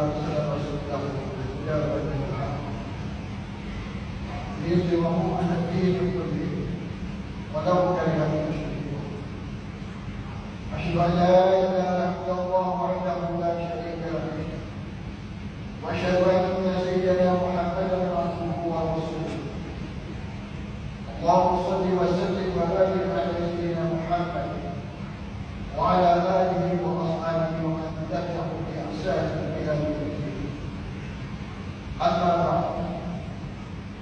أرسل رسوله بالهدى ودين الحق ليظهره على الدين كله ولو كره المشركون. أشهد أن لا إله إلا الله وحده لا شريك له وأشهد أن سيدنا محمدا عبده ورسوله. اللهم صل وسلم وبارك على سيدنا محمد وعلى آله وأصحابه ومن تبعهم بإحسان إلى يوم الدين. أما بعد،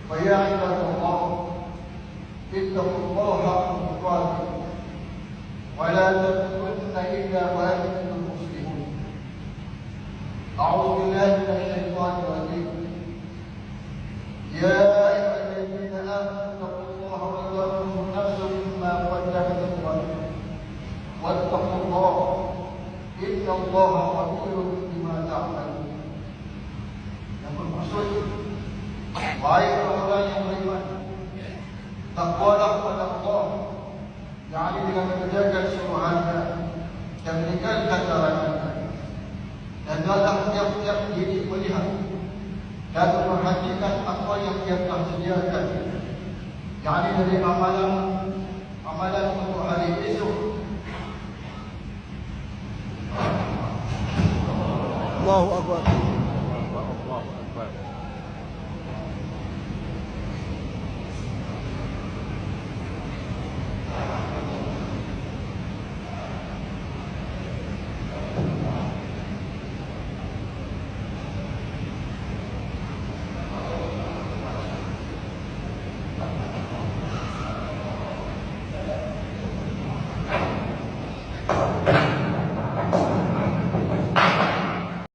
فيا عباد الله، اتقوا الله حق تقاته ولا تموتن إلا وأنتم مسلمون. أعوذ بالله من الشيطان الرجيم. يا أيها الذين آمنوا اتقوا الله ولتنظر نفس مما قدمت لغد واتقوا الله إن الله خبير بما تعملون. Yang bermaksud, baik orang yang beriman, takwalah kepada Allah, yakni dengan menjaga suruhannya dan meninggalkan larangannya, dan dalam tiap-tiap diri melihat dan memperhatikan apa yang dia telah sediakan, yakni dari amalan untuk hari esok. Allahu Akbar. Allahu Akbar.